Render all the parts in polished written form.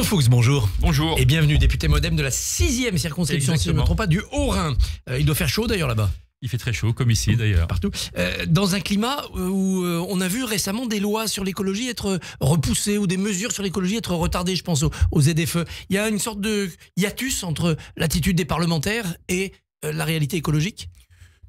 Bruno Fuchs, bonjour. Bonjour. Et bienvenue, député modem de la 6e circonscription, si je ne me Exactement. trompe pas, du Haut-Rhin. Il doit faire chaud d'ailleurs là-bas. Il fait très chaud, comme ici d'ailleurs. Partout. Dans un climat où on a vu récemment des lois sur l'écologie être repoussées ou des mesures sur l'écologie être retardées, je pense aux ZFE. Il y a une sorte de hiatus entre l'attitude des parlementaires et la réalité écologique.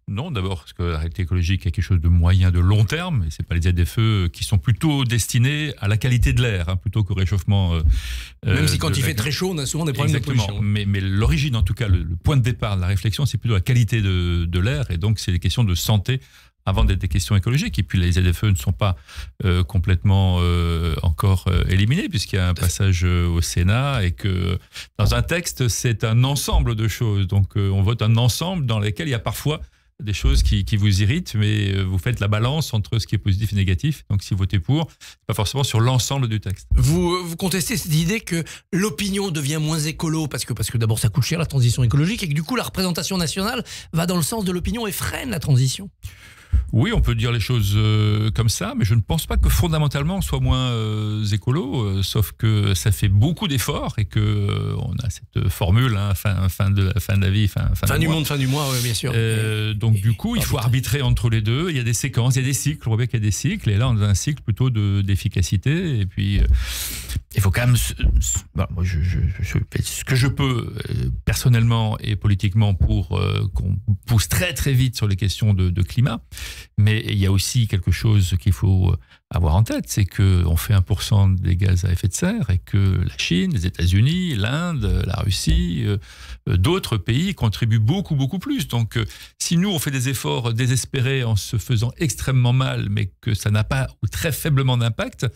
Non, d'abord, parce que la réalité écologique est quelque chose de moyen, de long terme, et ce n'est pas les ZFE qui sont plutôt destinés à la qualité de l'air, plutôt qu'au réchauffement. Même si quand il fait très chaud, on a souvent des problèmes de pollution. Mais l'origine, en tout cas, le point de départ de la réflexion, c'est plutôt la qualité de l'air, et donc c'est des questions de santé avant d'être des questions écologiques. Et puis les ZFE ne sont pas complètement encore éliminés, puisqu'il y a un passage au Sénat, et que dans un texte, c'est un ensemble de choses. Donc on vote un ensemble dans lequel il y a parfois des choses qui vous irritent, mais vous faites la balance entre ce qui est positif et négatif. Donc si vous votez pour, c'est pas forcément sur l'ensemble du texte. Vous contestez cette idée que l'opinion devient moins écolo, parce que d'abord ça coûte cher la transition écologique, et que du coup la représentation nationale va dans le sens de l'opinion et freine la transition. Oui, on peut dire les choses comme ça, mais je ne pense pas que fondamentalement on soit moins écolo, sauf que ça fait beaucoup d'efforts et que on a cette formule, fin de la vie, fin du monde, fin du mois, oui, bien sûr. Donc du coup, il faut arbitrer entre les deux. Il y a des séquences, il y a des cycles. On voit bien qu'il y a des cycles, et là on a un cycle plutôt d'efficacité. Et puis il faut quand même, moi, je fais ce que je peux personnellement et politiquement pour qu'on pousse très très vite sur les questions de climat. Mais il y a aussi quelque chose qu'il faut avoir en tête, c'est qu'on fait 1% des gaz à effet de serre, et que la Chine, les États-Unis, l'Inde, la Russie, d'autres pays contribuent beaucoup, beaucoup plus. Donc si nous, on fait des efforts désespérés en se faisant extrêmement mal, mais que ça n'a pas ou très faiblement d'impact,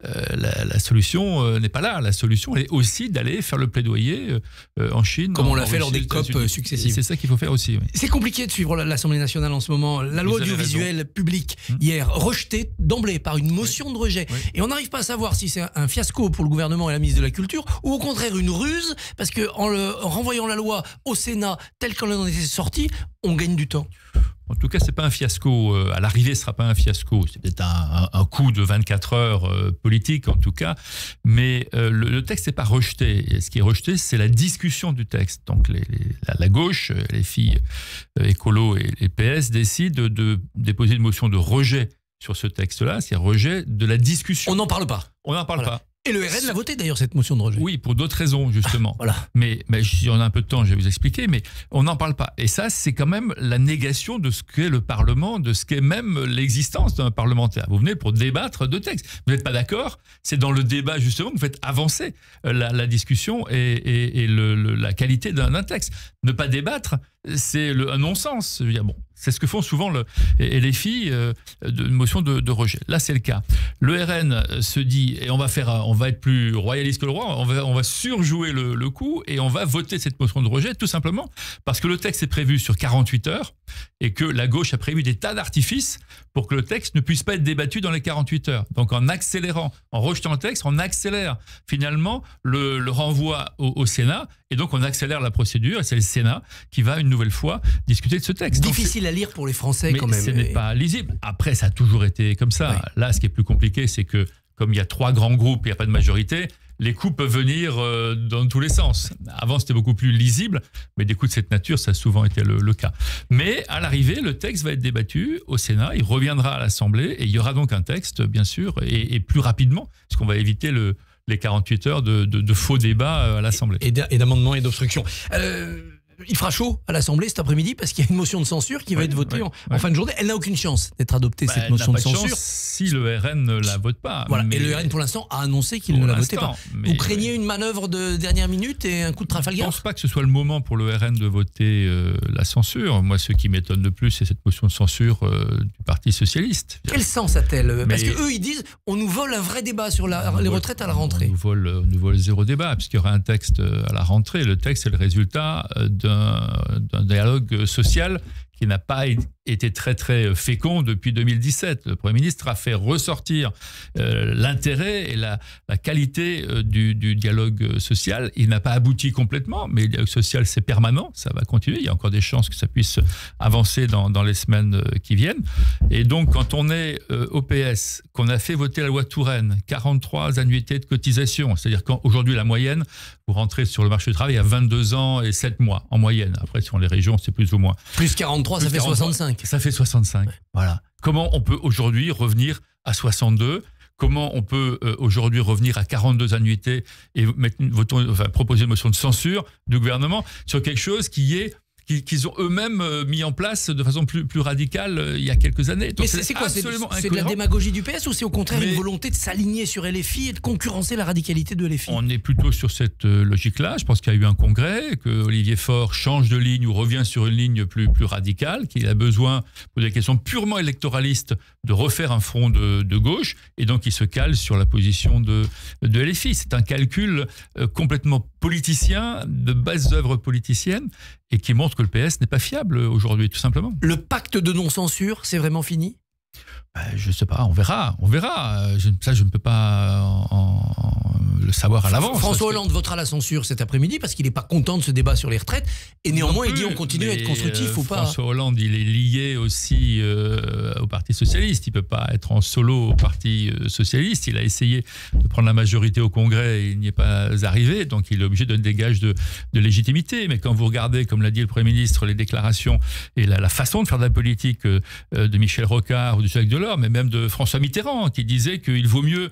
la solution n'est pas là. La solution est aussi d'aller faire le plaidoyer en Chine. Comme on l'a fait lors des COP successives. C'est ça qu'il faut faire aussi. Oui. C'est compliqué de suivre l'Assemblée nationale en ce moment. La loi audiovisuelle publique, hier, rejetée d'emblée par une motion de rejet. Oui. Et on n'arrive pas à savoir si c'est un fiasco pour le gouvernement et la ministre de la Culture, ou au contraire une ruse, parce qu'en renvoyant la loi au Sénat telle qu'elle en était sortie, on gagne du temps. En tout cas, c'est pas un fiasco. À l'arrivée, ce sera pas un fiasco. C'est peut-être un coup de 24 heures politique, en tout cas. Mais le texte n'est pas rejeté. Et ce qui est rejeté, c'est la discussion du texte. Donc, la gauche, les filles écolo et les PS décident de déposer une motion de rejet sur ce texte-là. C'est rejet de la discussion. On n'en parle pas. On n'en parle pas. Et le RN l'a voté d'ailleurs, cette motion de rejet. Oui, pour d'autres raisons, justement. Voilà. Mais si on a un peu de temps, je vais vous expliquer, mais on n'en parle pas. Et ça, c'est quand même la négation de ce qu'est le Parlement, de ce qu'est même l'existence d'un parlementaire. Vous venez pour débattre de textes. Vous n'êtes pas d'accord, c'est dans le débat, justement, que vous faites avancer la discussion et la qualité d'un texte. Ne pas débattre, c'est un non-sens. Je veux dire, bon, c'est ce que font souvent et les filles d'une motion de rejet. Là, c'est le cas. Le RN se dit, et on va être plus royaliste que le roi, on va surjouer le coup, et on va voter cette motion de rejet, tout simplement parce que le texte est prévu sur 48 heures, et que la gauche a prévu des tas d'artifices pour que le texte ne puisse pas être débattu dans les 48 heures. Donc en accélérant, en rejetant le texte, on accélère finalement le renvoi au Sénat, et donc on accélère la procédure, et c'est le Sénat qui va une nouvelle fois discuter de ce texte. Difficile à lire pour les Français, mais quand même. Ce n'est pas lisible. Après, ça a toujours été comme ça. Oui. Là, ce qui est plus compliqué, c'est que comme il y a 3 grands groupes, il n'y a pas de majorité, les coups peuvent venir dans tous les sens. Avant, c'était beaucoup plus lisible, mais des coups de cette nature, ça a souvent été le cas. Mais à l'arrivée, le texte va être débattu au Sénat, il reviendra à l'Assemblée, et il y aura donc un texte, bien sûr, et plus rapidement, parce qu'on va éviter les 48 heures de faux débats à l'Assemblée. Et d'amendements et d'obstructions. Il fera chaud à l'Assemblée cet après-midi, parce qu'il y a une motion de censure qui va être votée en fin de journée. Elle n'a aucune chance d'être adoptée, cette motion de censure. Si le RN ne la vote pas. Voilà. Et le RN, pour l'instant, a annoncé qu'il ne la votait pas. Vous craignez une manœuvre de dernière minute et un coup de Trafalgar? Je ne pense pas que ce soit le moment pour le RN de voter la censure. Moi, ce qui m'étonne le plus, c'est cette motion de censure du Parti socialiste. Quel sens a-t-elle? Parce qu'eux, ils disent, on nous vole un vrai débat sur les retraites à la rentrée. On nous vole zéro débat, puisqu'il y aura un texte à la rentrée. Le texte est le résultat d'un dialogue social qui n'a pas était très très fécond depuis 2017. Le Premier ministre a fait ressortir l'intérêt et la qualité du dialogue social. Il n'a pas abouti complètement, mais le dialogue social c'est permanent, ça va continuer. Il y a encore des chances que ça puisse avancer dans les semaines qui viennent. Et donc quand on est au PS, qu'on a fait voter la loi Touraine, 43 annuités de cotisation, c'est-à-dire qu'aujourd'hui la moyenne, vous rentrez sur le marché du travail à 22 ans et 7 mois en moyenne. Après, sur les régions, c'est plus ou moins. Plus 43, ça fait 65. Ça fait 65, ouais. Voilà. Comment on peut aujourd'hui revenir à 62 ? Comment on peut aujourd'hui revenir à 42 annuités et proposer une motion de censure du gouvernement sur quelque chose qu'ils ont eux-mêmes mis en place de façon plus radicale il y a quelques années. Donc mais c'est quoi? C'est de la démagogie du PS ou c'est au contraire une volonté de s'aligner sur LFI et de concurrencer la radicalité de LFI? On est plutôt sur cette logique-là. Je pense qu'il y a eu un congrès, que Olivier Faure change de ligne ou revient sur une ligne plus radicale, qu'il a besoin, pour des questions purement électoralistes, de refaire un front de gauche, et donc il se cale sur la position de LFI. C'est un calcul complètement politicien, de bases œuvres politiciennes, et qui montre que le PS n'est pas fiable aujourd'hui, tout simplement. Le pacte de non-censure, c'est vraiment fini ? Je ne sais pas, on verra. Ça, je ne peux pas le savoir à l'avance. François Hollande votera la censure cet après-midi parce qu'il n'est pas content de ce débat sur les retraites. Et néanmoins, il dit on continue à être constructif ou pas. François Hollande, il est lié aussi au Parti Socialiste. Il ne peut pas être en solo au Parti Socialiste. Il a essayé de prendre la majorité au Congrès et il n'y est pas arrivé. Donc, il est obligé de dégage de légitimité. Mais quand vous regardez, comme l'a dit le Premier ministre, les déclarations et la façon de faire de la politique de Michel Rocard ou de Jacques Delors, mais même de François Mitterrand, qui disait qu'il vaut mieux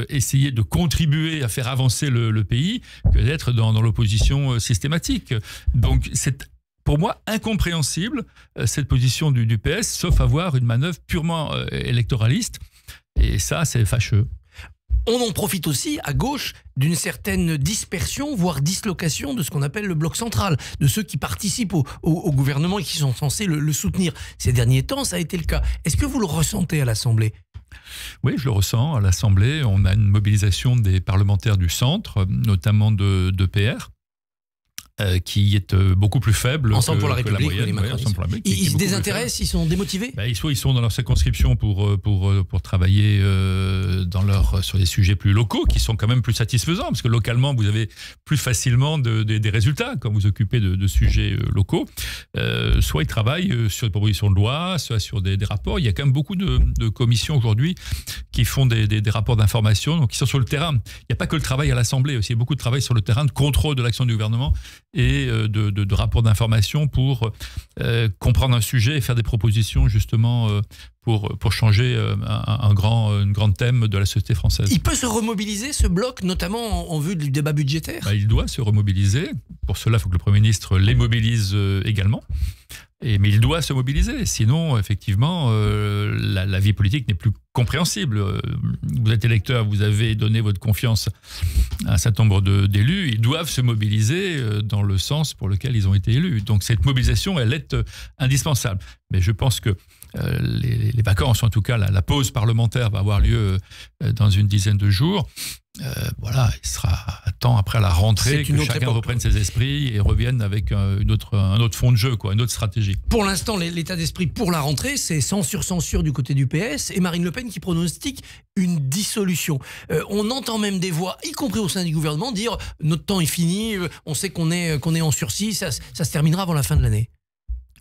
essayer de contribuer à faire avancer le pays que d'être dans l'opposition systématique. Donc c'est pour moi incompréhensible cette position du PS, sauf avoir une manœuvre purement électoraliste, et ça c'est fâcheux. On en profite aussi, à gauche, d'une certaine dispersion, voire dislocation de ce qu'on appelle le bloc central, de ceux qui participent au gouvernement et qui sont censés le soutenir. Ces derniers temps, ça a été le cas. Est-ce que vous le ressentez à l'Assemblée ? Oui, je le ressens. À l'Assemblée, on a une mobilisation des parlementaires du centre, notamment de PR, qui est beaucoup plus faible Ensemble pour la que la République, moyenne. Ils se désintéressent, ils sont démotivés. Soit ils sont dans leur circonscription pour travailler sur des sujets plus locaux qui sont quand même plus satisfaisants, parce que localement vous avez plus facilement des résultats quand vous occupez de sujets locaux. Soit ils travaillent sur des propositions de loi, soit sur des rapports. Il y a quand même beaucoup de commissions aujourd'hui qui font des rapports d'information, donc qui sont sur le terrain. Il n'y a pas que le travail à l'Assemblée, aussi il y a beaucoup de travail sur le terrain, de contrôle de l'action du gouvernement et de rapports d'information pour comprendre un sujet et faire des propositions justement pour changer un grand thème de la société française. Il peut se remobiliser, ce bloc, notamment en vue du débat budgétaire ? Il doit se remobiliser. Pour cela, il faut que le Premier ministre les mobilise également. Mais il doit se mobiliser, sinon, effectivement, la vie politique n'est plus compréhensible. Vous êtes électeur, vous avez donné votre confiance à un certain nombre d'élus, ils doivent se mobiliser dans le sens pour lequel ils ont été élus. Donc cette mobilisation, elle est indispensable. Mais je pense que les vacances, en tout cas la pause parlementaire va avoir lieu dans une dizaine de jours. Voilà, il sera temps après la rentrée que chacun reprenne ses esprits et revienne avec un autre fond de jeu, une autre stratégie. Pour l'instant, l'état d'esprit pour la rentrée, c'est censure du côté du PS et Marine Le Pen qui pronostique une dissolution. On entend même des voix, y compris au sein du gouvernement, dire notre temps est fini, on sait qu'on est en sursis, ça se terminera avant la fin de l'année.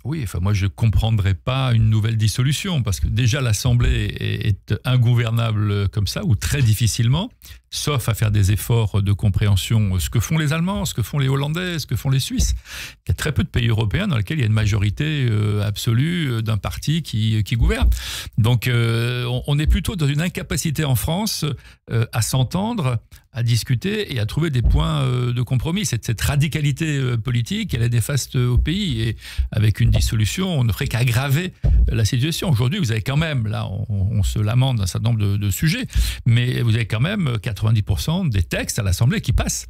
Oui, moi je ne comprendrais pas une nouvelle dissolution, parce que déjà l'Assemblée est ingouvernable comme ça, ou très difficilement, sauf à faire des efforts de compréhension, ce que font les Allemands, ce que font les Hollandais, ce que font les Suisses. Il y a très peu de pays européens dans lesquels il y a une majorité absolue d'un parti qui gouverne. Donc on est plutôt dans une incapacité en France à s'entendre, à discuter et à trouver des points de compromis. Cette radicalité politique, elle est néfaste au pays, et avec une dissolution, on ne ferait qu'aggraver la situation. Aujourd'hui, vous avez quand même, là, on se lamente d'un certain nombre de sujets, mais vous avez quand même 90% des textes à l'Assemblée qui passent,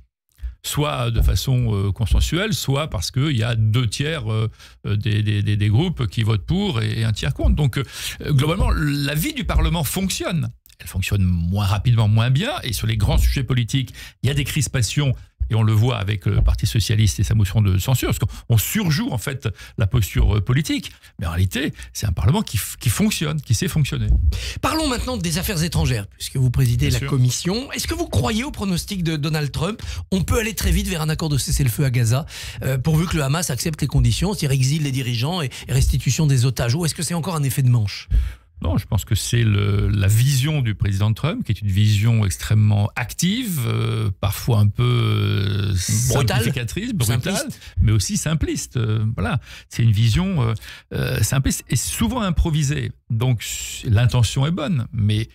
soit de façon consensuelle, soit parce qu'il y a 2/3 des groupes qui votent pour et 1/3 contre. Donc, globalement, la vie du Parlement fonctionne. Elle fonctionne moins rapidement, moins bien, et sur les grands sujets politiques, il y a des crispations Et on le voit avec le Parti socialiste et sa motion de censure, parce qu'on surjoue en fait la posture politique. Mais en réalité, c'est un Parlement qui fonctionne, qui sait fonctionner. Parlons maintenant des affaires étrangères, puisque vous présidez Bien la sûr. commission. Est-ce que vous croyez au pronostic de Donald Trump? On peut aller très vite vers un accord de cessez-le-feu à Gaza, pourvu que le Hamas accepte les conditions, c'est-à-dire exil les dirigeants et restitution des otages. Ou est-ce que c'est encore un effet de manche? Non, je pense que c'est la vision du président Trump, qui est une vision extrêmement active, parfois un peu simplificatrice, brutale, mais aussi simpliste. Voilà, c'est une vision simpliste et souvent improvisée. Donc l'intention est bonne, mais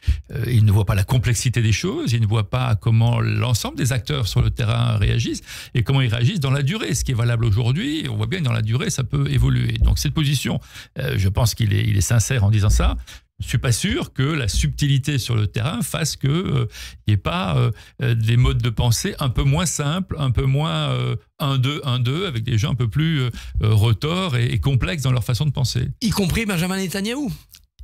il ne voit pas la complexité des choses, il ne voit pas comment l'ensemble des acteurs sur le terrain réagissent et comment ils réagissent dans la durée. Ce qui est valable aujourd'hui, on voit bien que dans la durée, ça peut évoluer. Donc cette position, je pense qu'il est sincère en disant ça. Je ne suis pas sûr que la subtilité sur le terrain fasse qu'il n'y ait pas des modes de pensée un peu moins simples, un peu moins 1-2, avec des gens un peu plus retors et complexes dans leur façon de penser. Y compris Benjamin Netanyahou,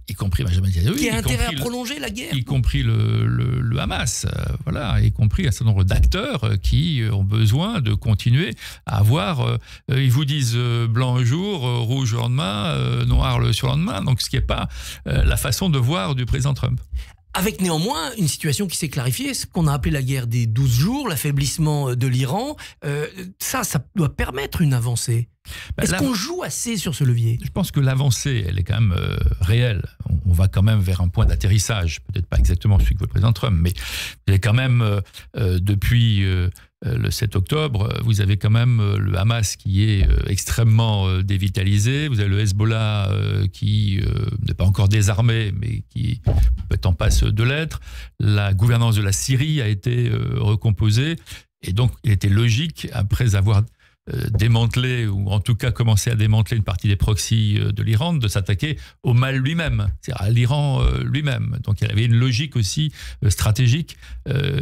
Y compris Benjamin Netanyahou, qui a intérêt à prolonger la guerre. y compris le Hamas, voilà, y compris un certain nombre d'acteurs qui ont besoin de continuer à avoir, ils vous disent blanc un jour, rouge le lendemain, noir le surlendemain, donc ce qui n'est pas la façon de voir du président Trump. Avec néanmoins une situation qui s'est clarifiée, ce qu'on a appelé la guerre des 12 jours, l'affaiblissement de l'Iran, ça doit permettre une avancée. Est-ce qu'on joue assez sur ce levier? Je pense que l'avancée, elle est quand même réelle. On va quand même vers un point d'atterrissage, peut-être pas exactement celui que veut le président Trump, mais il y a quand même, depuis le 7 octobre, vous avez quand même le Hamas qui est extrêmement dévitalisé, vous avez le Hezbollah qui n'est pas encore désarmé, mais qui peut en passe de l'être. La gouvernance de la Syrie a été recomposée, et donc il était logique, après avoir démanteler, ou en tout cas commencer à démanteler une partie des proxys de l'Iran, de s'attaquer au mal lui-même, c'est-à-dire à l'Iran lui-même. Donc il y avait une logique aussi stratégique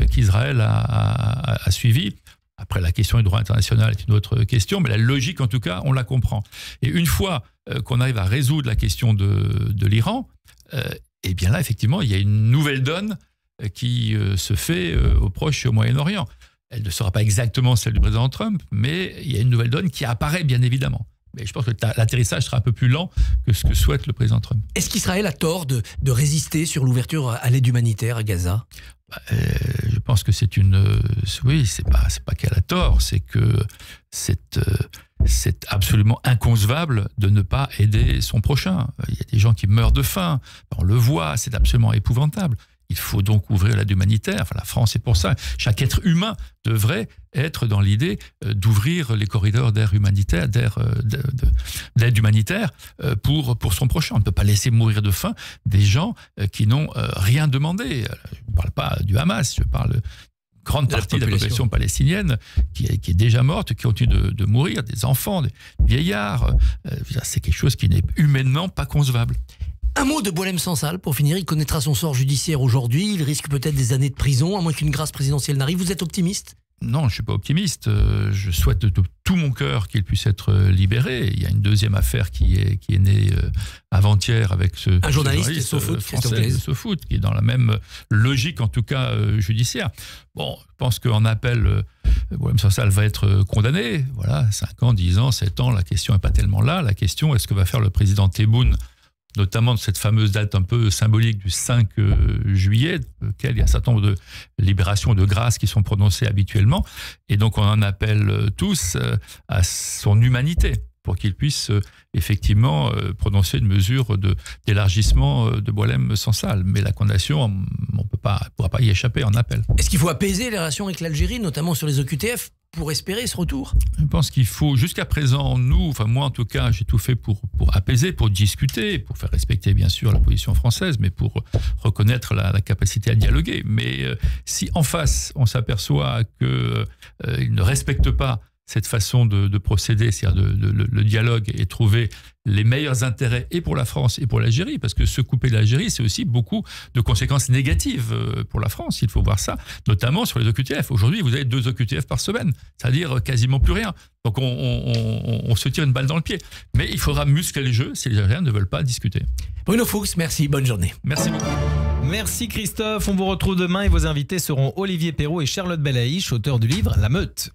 qu'Israël a suivie. Après, la question du droit international est une autre question, mais la logique, en tout cas, on la comprend. Et une fois qu'on arrive à résoudre la question de l'Iran, eh bien là, effectivement, il y a une nouvelle donne qui se fait au Proche et au Moyen-Orient. Elle ne sera pas exactement celle du président Trump, mais il y a une nouvelle donne qui apparaît bien évidemment. Mais je pense que l'atterrissage sera un peu plus lent que ce que souhaite le président Trump. Est-ce qu'Israël a tort de résister sur l'ouverture à l'aide humanitaire à Gaza? Je pense que c'est une... Oui, c'est pas qu'elle a tort, c'est que c'est absolument inconcevable de ne pas aider son prochain. Il y a des gens qui meurent de faim, on le voit, c'est absolument épouvantable. Il faut donc ouvrir l'aide humanitaire. Enfin, la France est pour ça. Chaque être humain devrait être dans l'idée d'ouvrir les corridors d'aide humanitaire pour son prochain. On ne peut pas laisser mourir de faim des gens qui n'ont rien demandé. Je ne parle pas du Hamas, je parle grande partie de la population palestinienne qui est déjà morte, qui continue de mourir, des enfants, des vieillards. C'est quelque chose qui n'est humainement pas concevable. Un mot de Boualem Sansal pour finir. Il connaîtra son sort judiciaire aujourd'hui. Il risque peut-être des années de prison, à moins qu'une grâce présidentielle n'arrive. Vous êtes optimiste? Non, je ne suis pas optimiste. Je souhaite de tout mon cœur qu'il puisse être libéré. Il y a une deuxième affaire qui est née avant-hier avec un journaliste français de SoFoot, qui est dans la même logique, en tout cas judiciaire. Bon, je pense qu'en appel, Boualem Sansal va être condamné. Voilà, 5 ans, 10 ans, 7 ans, la question n'est pas tellement là. La question est ce que va faire le président Tebboune, notamment de cette fameuse date un peu symbolique du 5 juillet, auquel il y a un certain nombre de libérations de grâce qui sont prononcées habituellement. Et donc on en appelle tous à son humanité pour qu'il puisse effectivement prononcer une mesure d'élargissement de Boualem Sansal. Mais la condamnation, on ne pourra pas y échapper en appel. Est-ce qu'il faut apaiser les relations avec l'Algérie, notamment sur les OQTF, pour espérer ce retour? Je pense qu'il faut, jusqu'à présent, moi en tout cas, j'ai tout fait pour apaiser, pour discuter, pour faire respecter bien sûr la position française, mais pour reconnaître la capacité à dialoguer. Mais si en face, on s'aperçoit qu'ils ne respectent pas cette façon de procéder, c'est-à-dire le dialogue et trouver les meilleurs intérêts et pour la France et pour l'Algérie, parce que se couper de l'Algérie, c'est aussi beaucoup de conséquences négatives pour la France, il faut voir ça, notamment sur les OQTF. Aujourd'hui, vous avez 2 OQTF par semaine, c'est-à-dire quasiment plus rien. Donc on se tire une balle dans le pied. Mais il faudra muscler le jeu si les Algériens ne veulent pas discuter. Bruno Fuchs, merci, bonne journée. Merci beaucoup. Merci Christophe, on vous retrouve demain et vos invités seront Olivier Perrault et Charlotte Belaïch, auteurs du livre La Meute.